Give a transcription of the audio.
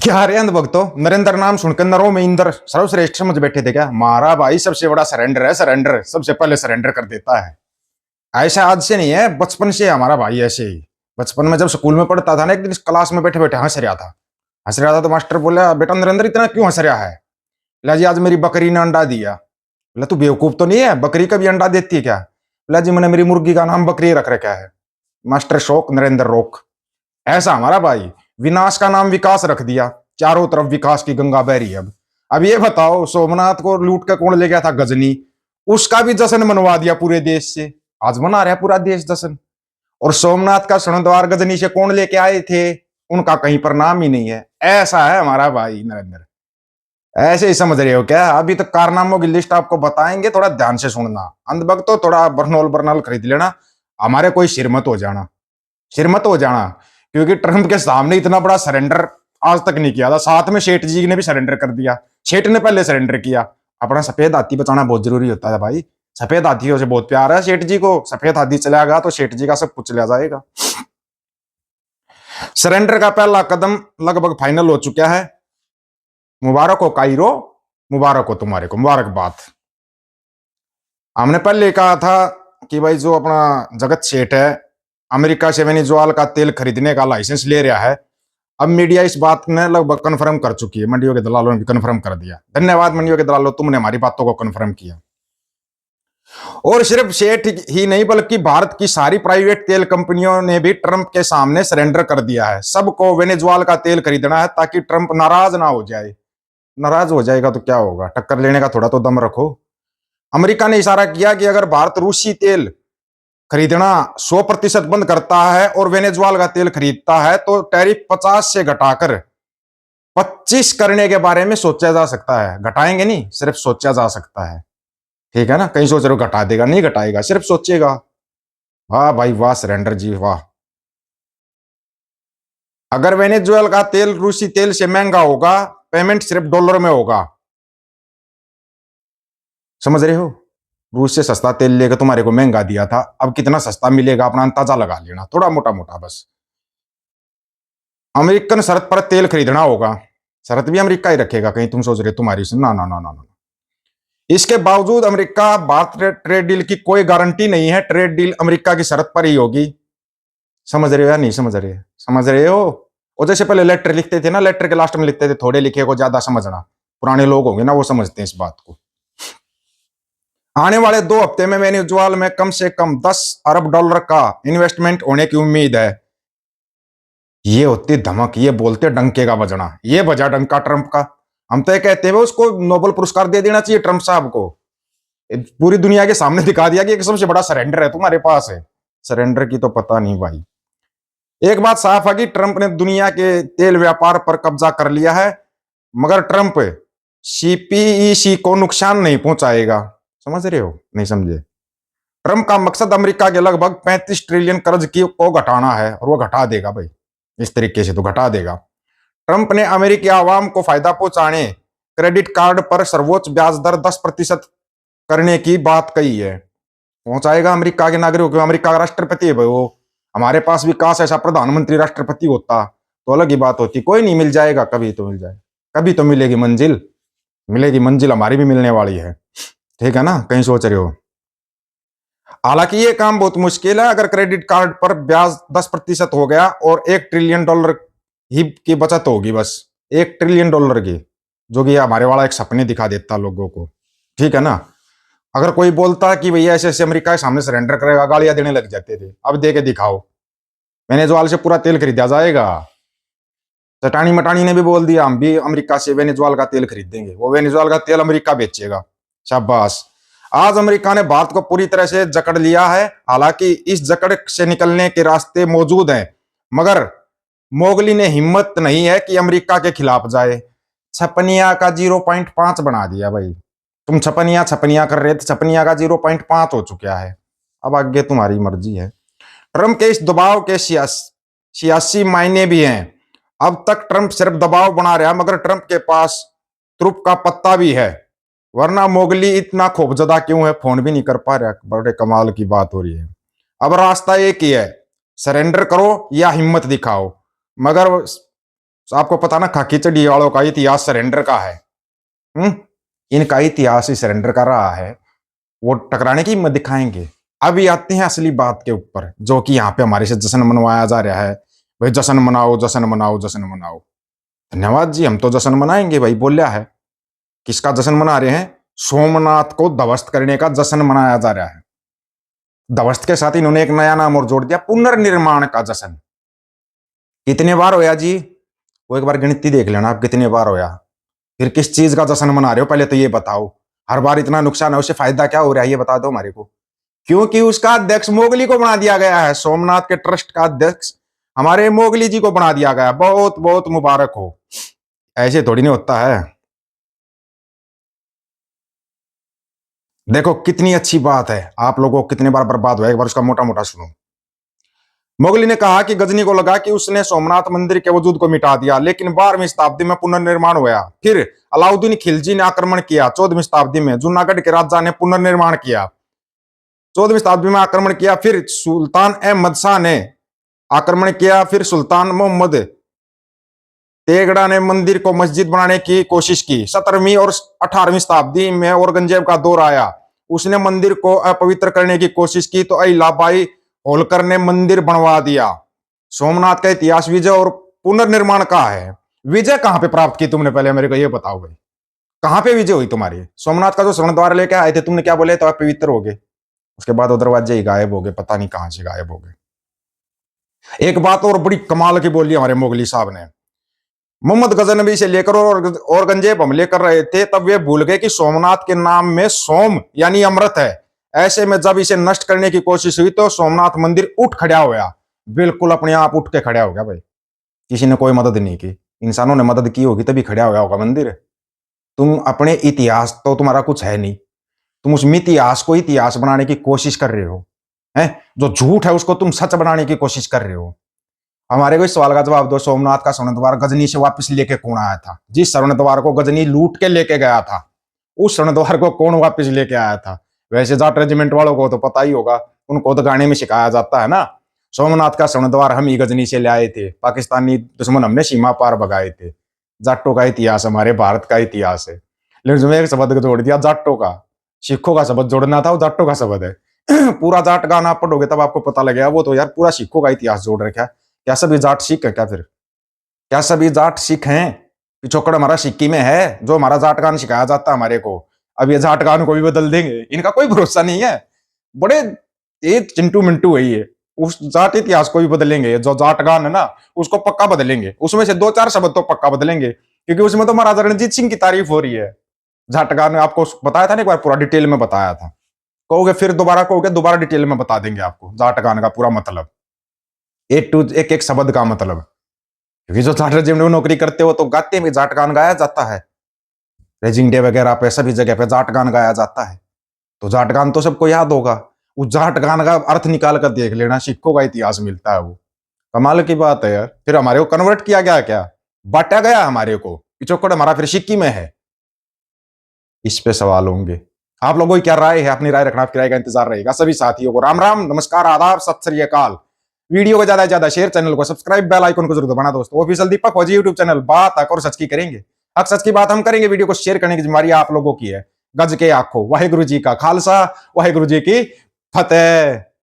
क्या रे अंधभक्तो, नरेंद्र नाम सुनकर नरों में इंद्र सर्वश्रेष्ठ समझ बैठे थे क्या? मारा भाई सबसे बड़ा सरेंडर है, सरेंडर सबसे पहले सरेंडर कर देता है। ऐसा आज से नहीं है, बचपन से हमारा भाई ऐसे ही। बचपन में जब स्कूल में पढ़ता था ना, एक दिन क्लास में बैठे बैठे हंस रहा था तो मास्टर बोला, बेटा नरेंद्र इतना क्यों हंस रहा है? बोला जी आज मेरी बकरी ने अंडा दिया। बोला तू बेवकूफ तो नहीं है, बकरी कभी अंडा देती है क्या? बोला जी मैंने मेरी मुर्गी का नाम बकरी रख रखा है। मास्टर शोक, नरेंद्र रोक। ऐसा हमारा भाई विनाश का नाम विकास रख दिया, चारों तरफ विकास की गंगा बह रही है। अब ये बताओ, सोमनाथ को लूट कर कौन ले गया था? गजनी। उसका भी जश्न मनवा दिया पूरे देश से। आज मना रहा है पूरा देश जश्न। और सोमनाथ का स्वर्णद्वार गजनी से कौन लेके आए थे? उनका कहीं पर नाम ही नहीं है। ऐसा है हमारा भाई नरेंद्र। ऐसे ही समझ रहे हो क्या? अभी तो कारनामों की लिस्ट आपको बताएंगे, थोड़ा ध्यान से सुनना। अंधभक्त तो थोड़ा बर्नौल बर्नौल खरीद लेना, हमारे कोई सिर मत हो जाना, सिर मत हो जाना। क्योंकि ट्रंप के सामने इतना बड़ा सरेंडर आज तक नहीं किया था। साथ में शेठ जी ने भी सरेंडर कर दिया। शेठ ने पहले सरेंडर किया। अपना सफेद हाथी बचाना बहुत जरूरी होता है भाई। सफेद हाथियों से बहुत प्यार है शेठ जी को। सफेद हाथी चला गया तो शेठ जी का सब कुछ चला जाएगा। सरेंडर का पहला कदम लगभग फाइनल हो चुका है। मुबारक हो कायरो, मुबारक हो तुम्हारे को, मुबारकबाद। हमने पहले कहा था कि भाई जो अपना जगत सेठ है, अमेरिका से वेनेजुएला का तेल खरीदने का लाइसेंस ले रहा है। अब मीडिया इस बात ने लगभग कन्फर्म कर चुकी है, मंडियों के दलालों ने भी कन्फर्म कर दिया। धन्यवाद मंडियों के दलालों, तुमने हमारी बातों को कन्फर्म किया। और सिर्फ सेठ ही नहीं बल्कि भारत की सारी प्राइवेट तेल कंपनियों ने भी ट्रंप के सामने सरेंडर कर दिया है। सबको वेनेजुएला का तेल खरीदना है ताकि ट्रंप नाराज ना हो जाए। नाराज हो जाएगा तो क्या होगा? टक्कर लेने का थोड़ा तो दम रखो। अमेरिका ने इशारा किया कि अगर भारत रूसी तेल खरीदना 100% बंद करता है और वेनेजुएला का तेल खरीदता है तो टैरिफ 50 से घटाकर 25 करने के बारे में सोचा जा सकता है। घटाएंगे नहीं, सिर्फ सोचा जा सकता है। ठीक है ना? कहीं सोच रहे हो घटा देगा, नहीं घटाएगा, सिर्फ सोचेगा। वाह भाई वाह सरेंडर जी वाह। अगर वेनेजुएला का तेल रूसी तेल से महंगा होगा, पेमेंट सिर्फ डॉलर में होगा। समझ रहे हो? रूस से सस्ता तेल लेकर तुम्हारे को महंगा दिया था, अब कितना सस्ता मिलेगा अपना अंदाजा लगा लेना, थोड़ा मोटा मोटा बस। अमेरिकन शर्त पर तेल खरीदना होगा। शर्त भी अमेरिका ही रखेगा, कहीं तुम सोच रहे तुम्हारी से? ना ना ना ना ना। इसके बावजूद अमेरिका भारत ट्रेड डील की कोई गारंटी नहीं है। ट्रेड डील अमेरिका की शर्त पर ही होगी। समझ रहे हो या नहीं समझ रहे? समझ रहे हो? और जैसे पहले लेटर लिखते थे ना, लेटर के लास्ट में लिखते थे थोड़े लिखे को ज्यादा समझना। पुराने लोग होंगे ना, वो समझते हैं इस बात को। आने वाले 2 हफ्ते में वेनेजुएला में कम से कम 10 अरब डॉलर का इन्वेस्टमेंट होने की उम्मीद है। ये होती धमक, ये बोलते डंके का बजना। ये बजा डंका ट्रंप का। हम तो ये कहते हैं उसको नोबेल पुरस्कार दे देना चाहिए ट्रंप साहब को। पूरी दुनिया के सामने दिखा दिया कि एक सबसे बड़ा सरेंडर है तुम्हारे पास है। सरेंडर की तो पता नहीं भाई। एक बात साफ है कि ट्रंप ने दुनिया के तेल व्यापार पर कब्जा कर लिया है, मगर ट्रंप सीपीईसी को नुकसान नहीं पहुंचाएगा। समझ रहे हो? नहीं समझे? ट्रंप का मकसद अमेरिका के लगभग 35 ट्रिलियन कर्ज की को घटाना है, और वो घटा देगा भाई। इस तरीके से तो घटा देगा। ट्रंप ने अमेरिकी आवाम को फायदा पहुंचाने क्रेडिट कार्ड पर सर्वोच्च ब्याज दर 10% करने की बात कही है। पहुंचाएगा अमेरिका के नागरिकों को। अमेरिका का राष्ट्रपति है भाई वो। हमारे पास भी काश ऐसा प्रधानमंत्री राष्ट्रपति होता तो अलग ही बात होती। कोई नहीं, मिल जाएगा, कभी तो मिल जाए, कभी तो मिलेगी मंजिल। मिलेगी मंजिल, हमारी भी मिलने वाली है। ठीक है ना? कहीं सोच रहे हो? हालांकि ये काम बहुत मुश्किल है। अगर क्रेडिट कार्ड पर ब्याज 10% हो गया और $1 ट्रिलियन ही की बचत होगी, बस $1 ट्रिलियन की, जो कि हमारे वाला एक सपने दिखा देता लोगों को। ठीक है ना? अगर कोई बोलता कि भैया ऐसे ऐसे अमेरिका के सामने सरेंडर करेगा, गालियां देने लग जाते थे। अब दे के दिखाओ, वेनेजुएला से पूरा तेल खरीदा जाएगा। चटानी मटानी ने भी बोल दिया हम भी अमेरिका से वेनेजुएला का तेल खरीदेंगे, वो वेनेजुएला का तेल अमेरिका बेचेगा। शाबाश। आज अमेरिका ने भारत को पूरी तरह से जकड़ लिया है। हालांकि इस जकड़ से निकलने के रास्ते मौजूद हैं, मगर मोगली ने हिम्मत नहीं है कि अमेरिका के खिलाफ जाए। छपनिया का 0.5 बना दिया भाई। तुम छपनिया छपनिया कर रहे थे, छपनिया का 0.5 हो चुका है। अब आगे तुम्हारी मर्जी है। ट्रंप के इस दबाव के सियासी मायने भी हैं। अब तक ट्रंप सिर्फ दबाव बना रहा, मगर ट्रंप के पास तुरुप का पत्ता भी है। वरना मोगली इतना खौफजदा क्यों है? फोन भी नहीं कर पा रहा। बड़े कमाल की बात हो रही है। अब रास्ता एक ही है, सरेंडर करो या हिम्मत दिखाओ। मगर तो आपको पता ना खाकी चढ़ी वालों का इतिहास सरेंडर का है। हम्म, इनका इतिहास ही सरेंडर का रहा है। वो टकराने की हिम्मत दिखाएंगे। अभी आते हैं असली बात के ऊपर, जो कि यहाँ पे हमारे से जश्न मनवाया जा रहा है। भाई जश्न मनाओ, जश्न मनाओ, जश्न मनाओ। धन्यवाद जी, हम तो जश्न मनाएंगे भाई, बोलिया है। किसका जश्न मना रहे हैं? सोमनाथ को ध्वस्त करने का जश्न मनाया जा रहा है। ध्वस्त के साथ इन्होंने एक नया नाम और जोड़ दिया, पुनर्निर्माण का जश्न। कितने बार होया जी? वो एक बार गिनती देख लेना आप, कितने बार होया। फिर किस चीज का जश्न मना रहे हो, पहले तो ये बताओ। हर बार इतना नुकसान है, उससे फायदा क्या हो रहा है, ये बता दो हमारे को। क्योंकि उसका अध्यक्ष मोगली को बना दिया गया है। सोमनाथ के ट्रस्ट का अध्यक्ष हमारे मोगली जी को बना दिया गया। बहुत बहुत मुबारक हो। ऐसे थोड़ी नहीं होता है। देखो कितनी अच्छी बात है, आप लोगों को कितने बार बर्बाद हुआ, एक बार उसका मोटा मोटा सुनो। मोगली ने कहा कि गजनी को लगा कि उसने सोमनाथ मंदिर के वजूद को मिटा दिया, लेकिन 12वीं शताब्दी में पुनर्निर्माण हुआ। फिर अलाउद्दीन खिलजी ने आक्रमण किया। 14वीं शताब्दी में जूनागढ़ के राजा ने पुनर्निर्माण किया। 14वीं शताब्दी में आक्रमण किया। फिर सुल्तान अहमद शाह ने आक्रमण किया। फिर सुल्तान मोहम्मद तेगड़ा ने मंदिर को मस्जिद बनाने की कोशिश की। 17वीं और 18वीं शताब्दी में औरंगजेब का दौर आया। उसने मंदिर को अपवित्र करने की कोशिश की, तो अहिल्याबाई होलकर ने मंदिर बनवा दिया। सोमनाथ का इतिहास विजय और पुनर्निर्माण का है। विजय कहां पे प्राप्त की तुमने, पहले मेरे को ये बताओ भाई। कहां पे विजय हुई तुम्हारी? सोमनाथ का जो स्वर्ण द्वार लेके आए थे, तुमने क्या बोले? तो आप पवित्र हो गए। उसके बाद वो दरवाजे ही गायब हो गए, पता नहीं कहां से गायब हो गए। एक बात और बड़ी कमाल की बोली हमारे मोगली साहब ने। मोहम्मद गजनबी से लेकर और औरंगजेब हमले कर रहे थे, तब वे भूल गए कि सोमनाथ के नाम में सोम यानी अमृत है। ऐसे में जब इसे नष्ट करने की कोशिश हुई, तो सोमनाथ मंदिर उठ खड़ा होया। बिल्कुल अपने आप उठ के खड़ा हो गया भाई। किसी ने कोई मदद नहीं की। इंसानों ने मदद की होगी तभी खड़ा होया होगा मंदिर। तुम अपने इतिहास तो तुम्हारा कुछ है नहीं। तुम उस मिथिहास को इतिहास बनाने की कोशिश कर रहे हो। हैं? जो झूठ है उसको तुम सच बनाने की कोशिश कर रहे हो। हमारे को इस सवाल का जवाब दो। सोमनाथ का स्वर्ण द्वार गजनी से वापस लेके कौन आया था? जिस स्वर्ण द्वार को गजनी लूट के लेके गया था, उस स्वर्ण द्वार को कौन वापस लेके आया था? वैसे जाट रेजिमेंट वालों को तो पता ही होगा, उनको तो गाने में सिखाया जाता है ना। सोमनाथ का स्वर्ण द्वार हम ही गजनी से ले आए थे, पाकिस्तानी दुश्मन हमने सीमा पार भगाए थे। जाटों का इतिहास हमारे भारत का इतिहास है। लेकिन तुम्हें एक शब्द जोड़ दिया जाटों का। सिखों का शब्द जोड़ना था, वो जाटों का शब्द है। पूरा जाट गाना आप पढ़ोगे तब आपको पता लगेगा, वो तो यार पूरा सिखों का इतिहास जोड़ रखा है। क्या सभी जाट सिख है क्या? फिर क्या सभी जाट सिख हैं? पिछोकड़ हमारा सिक्की में है, जो हमारा जाट गान सिखाया जाता है हमारे को। अब ये जाट गान को भी बदल देंगे, इनका कोई भरोसा नहीं है। बड़े ये चिंटू मिंटू है ये। उस जाट इतिहास को भी बदलेंगे, जो जाट गान है ना उसको पक्का बदलेंगे। उसमें से 2-4 शब्द तो पक्का बदलेंगे, क्योंकि उसमें तो महाराजा रणजीत सिंह की तारीफ हो रही है। जाट गान में आपको बताया था ना एक बार, पूरा डिटेल में बताया था। कहोगे फिर दोबारा, कहोगे दोबारा डिटेल में बता देंगे आपको जाट गान का पूरा मतलब, एक एक शब्द का मतलब। क्योंकि जो जाट रेजिमेंट में नौकरी करते हो तो गाते में जाट गान गाया जाता है। रेजिंग डे वगैरह पे सभी जगह पे जाट गान गाया जाता है। तो जाट गान तो सबको याद होगा। उस जाट गान का अर्थ निकाल कर देख लेना, सिखों का इतिहास मिलता है वो। कमाल की बात है यार। फिर हमारे को कन्वर्ट किया गया क्या? बांटा गया हमारे को। पिछोकड़ हमारा फिर सिक्की में है। इस पे सवाल होंगे। आप लोगों की क्या राय है? अपनी राय रखना, आपकी राय का इंतजार रहेगा। सभी साथियों को राम राम, नमस्कार, आदाब, सत श्री अकाल। वीडियो को ज्यादा से ज्यादा शेयर, चैनल को सब्सक्राइब, बेल आइकन को जरूर दबाना दोस्तों। ऑफिशियल दीपक फौजी यूट्यूब चैनल, बात हक और सच की करेंगे। हक सच की बात हम करेंगे। वीडियो को शेयर करने की जिम्मेदारी आप लोगों की है। गज के आखो। वाहिगुरु जी का खालसा, वाहिगुरु जी की फतेह।